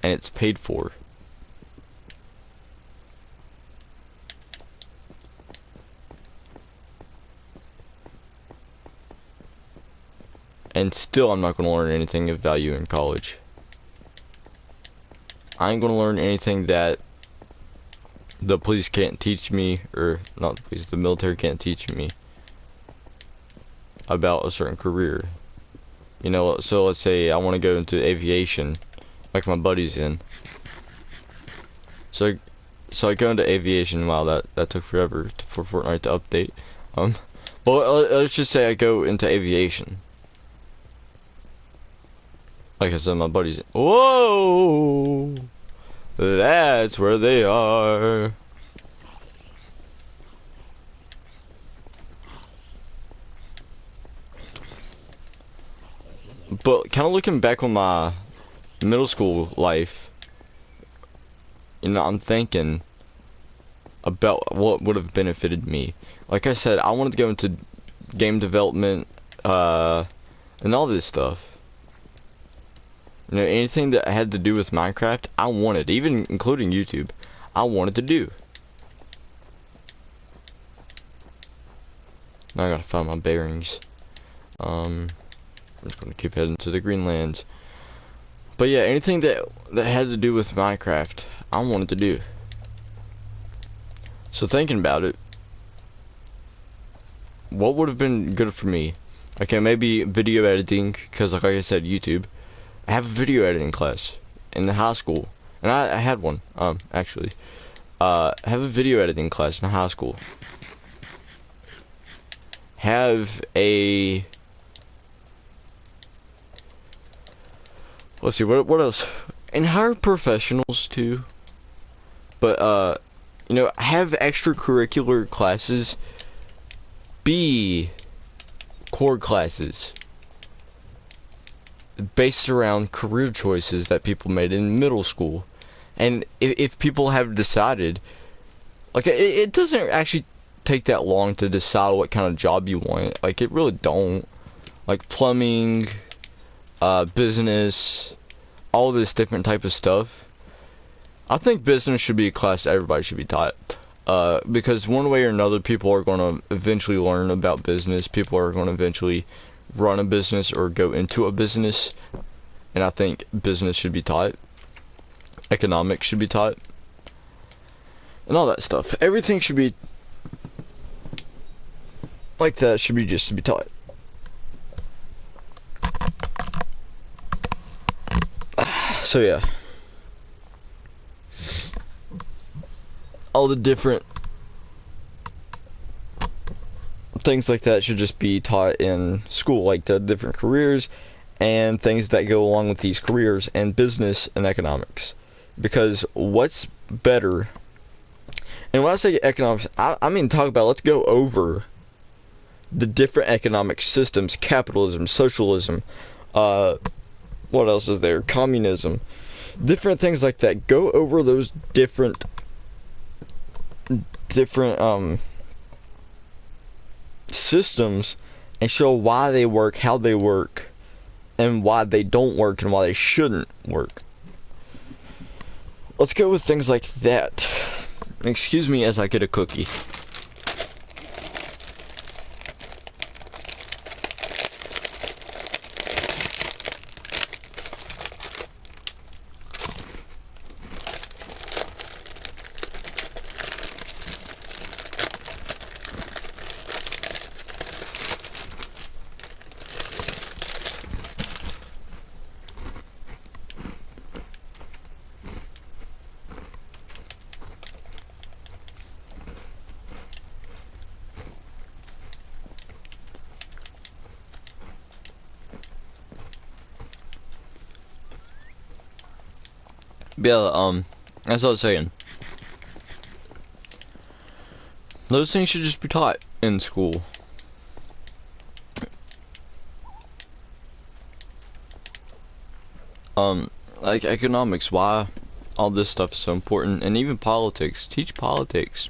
and it's paid for. And still, I'm not going to learn anything of value in college. I ain't going to learn anything that the police can't teach me, or not the police, the military can't teach me about a certain career. You know, so let's say I want to go into aviation, like my buddy's in. So I go into aviation. Wow, that took forever for Fortnite to update. But let's just say I go into aviation. Like I said, my buddy's in. Whoa! That's where they are. But kind of looking back on my middle school life, you know, I'm thinking about what would have benefited me. Like I said, I wanted to go into game development, and all this stuff. You know, anything that had to do with Minecraft, I wanted, even including YouTube, I wanted to do. Now I gotta find my bearings. I'm just gonna keep heading to the Greenlands. But yeah, anything that had to do with Minecraft, I wanted to do. So thinking about it, what would have been good for me? Okay, maybe video editing, because like I said, YouTube. I have a video editing class in the high school, and I had one, actually. I have a video editing class in high school. Have a... Let's see, what else? And hire professionals, too. But, you know, have extracurricular classes be core classes based around career choices that people made in middle school. And if people have decided, like, it doesn't actually take that long to decide what kind of job you want. Like, it really don't. Like plumbing, business, all this different type of stuff. I think business should be a class everybody should be taught. Because one way or another, people are going to eventually learn about business. People are going to eventually run a business or go into a business. And I think business should be taught. Economics should be taught. And all that stuff. Everything should be like that, should be just to be taught. So yeah. All the different things like that should just be taught in school, like the different careers and things that go along with these careers, and business and economics. Because what's better, and when I say economics, I mean talk about, let's go over the different economic systems: capitalism, socialism, what else is there, communism, different things like that. Go over those different systems and show why they work, how they work, and why they don't work, and why they shouldn't work. Let's go with things like that. Excuse me as I get a cookie. But yeah, as I was saying, those things should just be taught in school. Like economics, why all this stuff is so important, and even politics. Teach politics.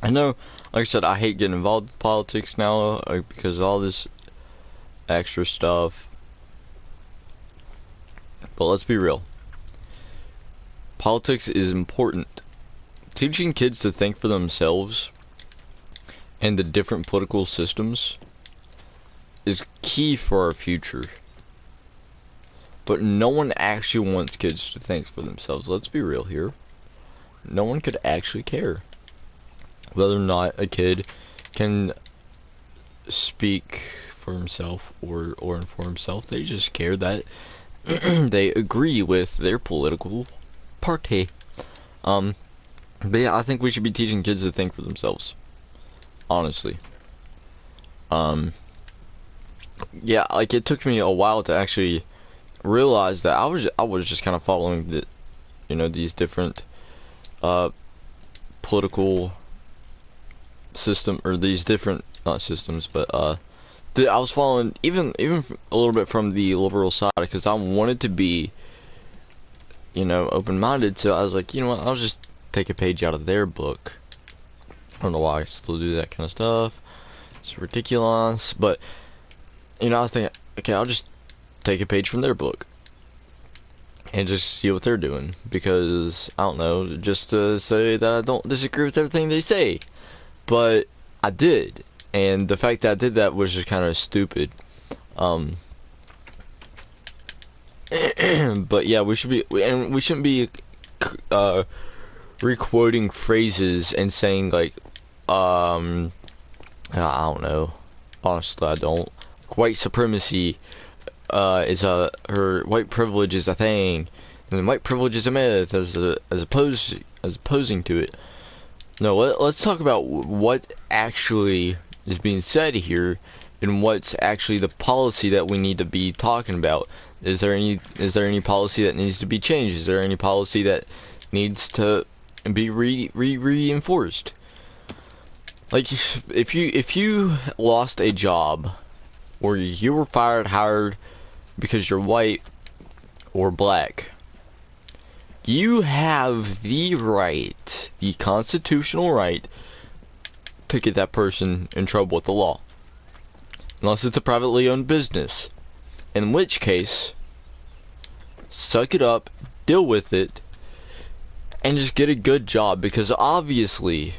I know, like I said, I hate getting involved with politics now because of all this extra stuff. But let's be real. Politics is important. Teaching kids to think for themselves and the different political systems is key for our future. But no one actually wants kids to think for themselves. Let's be real here. No one could actually care whether or not a kid can speak for himself or inform himself. They just care that they agree with their political party. But yeah, I think we should be teaching kids to think for themselves. Honestly. Yeah, like it took me a while to actually realize that I was just kind of following the, these different political system, or these different, not systems, but I was following even a little bit from the liberal side because I wanted to be, open-minded. So I was like, you know what, I'll just take a page out of their book. I don't know why I still do that kind of stuff. It's ridiculous, but I was thinking, okay, I'll just take a page from their book and just see what they're doing, because I don't know, just to say that I don't disagree with everything they say, but I did, and the fact that I did that was just kind of stupid. But yeah, we shouldn't be requoting phrases and saying like, I don't know, honestly I don't. White supremacy her white privilege is a thing, and white privilege is a myth, as opposing to it. No, let's talk about what actually is being said here, and what's actually the policy that we need to be talking about. Is there any policy that needs to be changed? Is there any policy that needs to be reinforced? Like if you lost a job, or you were hired because you're white or black, you have the right, the constitutional right, to get that person in trouble with the law. Unless it's a privately owned business. In which case, suck it up, deal with it, and just get a good job. Because obviously,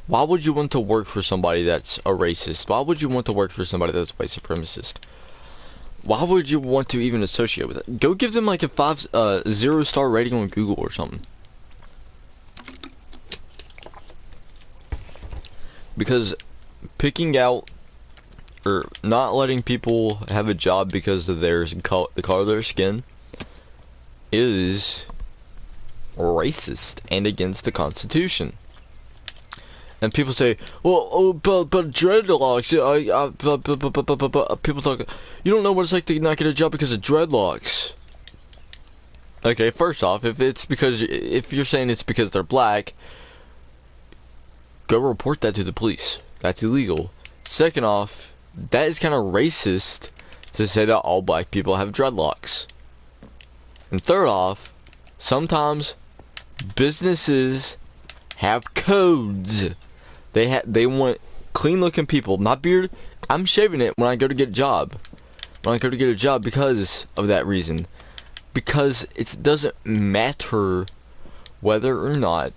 why would you want to work for somebody that's a racist? Why would you want to work for somebody that's a white supremacist? Why would you want to even associate with it? Go give them like a 0-star rating on Google or something. Because picking out or not letting people have a job because of the color of their skin is racist and against the Constitution. And people say, well, but dreadlocks. People talk. You don't know what it's like to not get a job because of dreadlocks. Okay, first off, if you're saying it's because they're black, go report that to the police. That's illegal. Second off, that is kind of racist to say that all black people have dreadlocks. And third off, sometimes businesses have codes. They want clean looking people, not beard. I'm shaving it when I go to get a job. When I go to get a job because of that reason. Because it doesn't matter whether or not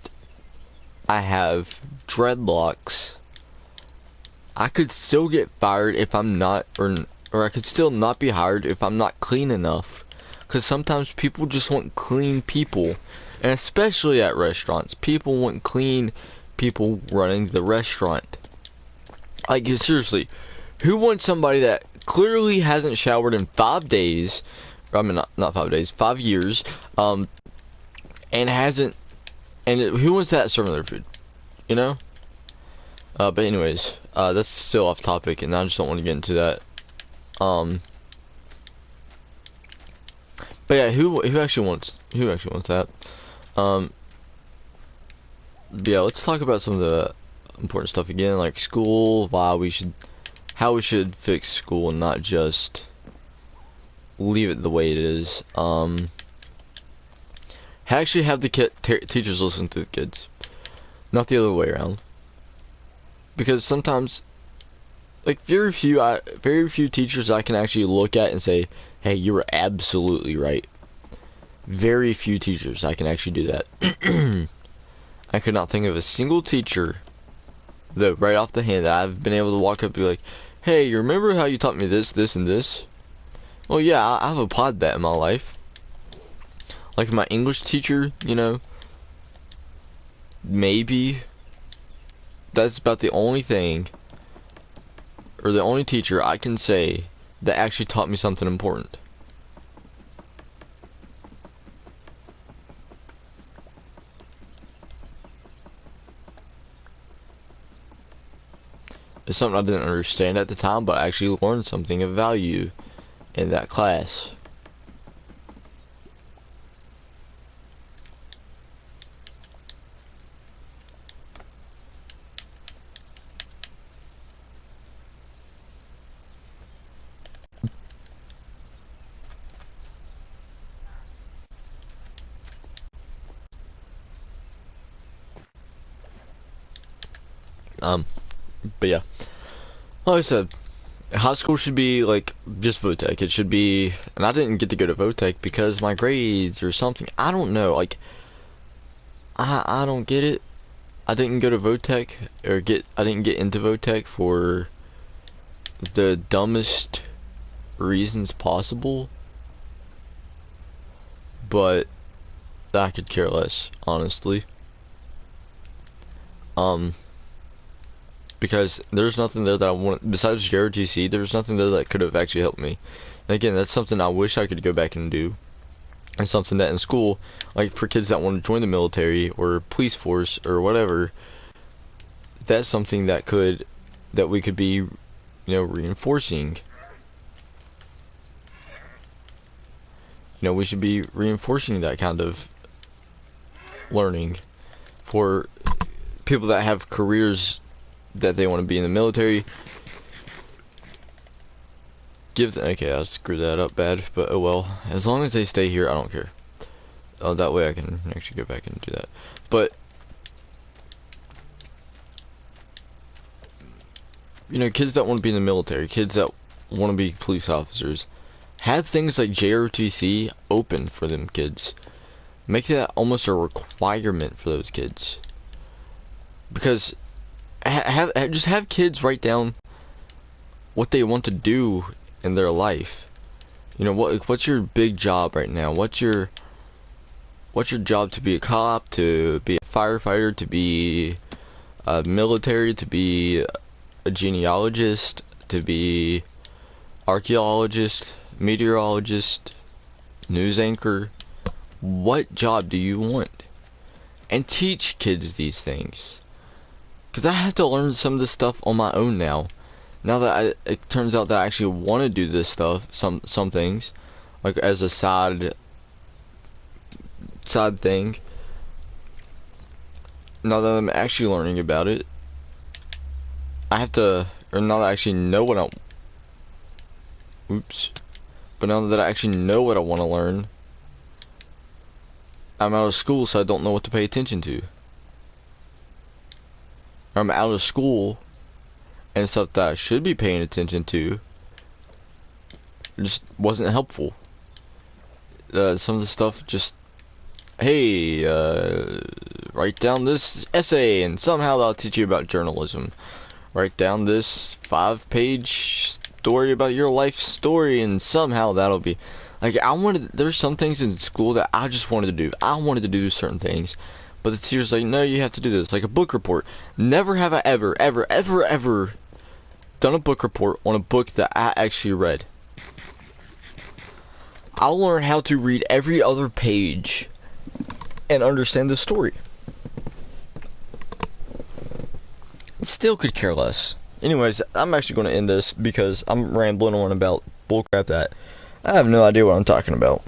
I have dreadlocks. I could still get fired if I'm not, or I could still not be hired if I'm not clean enough. Because sometimes people just want clean people. And especially at restaurants, people want clean people running the restaurant. Like, seriously, who wants somebody that clearly hasn't showered in 5 days, I mean not 5 days, 5 years, and hasn't, and who wants that serving their food, but anyways, that's still off topic, and I just don't want to get into that. But yeah, who actually wants that? Um, yeah, let's talk about some of the important stuff again, like school, how we should fix school and not just leave it the way it is. Actually have the teachers listen to the kids, not the other way around. Because sometimes, like very few teachers I can actually look at and say, "Hey, you were absolutely right." Very few teachers I can actually do that. I could not think of a single teacher, though, right off the hand that I've been able to walk up and be like, "Hey, you remember how you taught me this, this, and this?" Well, yeah, I've applied that in my life. Like my English teacher, you know, maybe that's about the only thing, or the only teacher I can say that actually taught me something important. It's something I didn't understand at the time, but I actually learned something of value in that class. But yeah, like I said, high school should be like just VOTEC. It should be, and I didn't get to go to VOTEC because my grades or something. I don't know. Like, I don't get it. I didn't go to VOTEC I didn't get into VOTEC for the dumbest reasons possible. But I could care less, honestly. Because there's nothing there that I want besides JROTC. There's nothing there that could have actually helped me. And again, that's something I wish I could go back and do. And something that in school, like for kids that want to join the military or police force or whatever, that's something that we could be, you know, reinforcing. You know, we should be reinforcing that kind of learning for people that have careers that they want to be in the military. Okay, I screwed that up bad, but oh well. As long as they stay here, I don't care. That way I can actually go back and do that. But you know, kids that want to be in the military, kids that want to be police officers, have things like JROTC open for them kids. Make that almost a requirement for those kids. Because just have kids write down what they want to do in their life. You know, what's your big job right now? What's your job? To be a cop, to be a firefighter, to be a military, to be a genealogist, to be archaeologist, meteorologist, news anchor. What job do you want? And teach kids these things. Because I have to learn some of this stuff on my own now. Now that it turns out that I actually want to do this stuff, some things, like as a side thing. Now that I'm actually learning about it, I have to, or now that I actually know what but now that I actually know what I want to learn, I'm out of school, so I don't know what to pay attention to. I'm out of school, and stuff that I should be paying attention to just wasn't helpful. Some of the stuff just, hey, write down this essay, and somehow that'll teach you about journalism. Write down this 5-page story about your life story, and somehow that'll be, like, there's some things in school that I just wanted to do. I wanted to do certain things. But the teacher's like, no, you have to do this. Like a book report. Never have I ever done a book report on a book that I actually read. I'll learn how to read every other page and understand the story. Still could care less. Anyways, I'm actually going to end this because I'm rambling on about bullcrap that I have no idea what I'm talking about.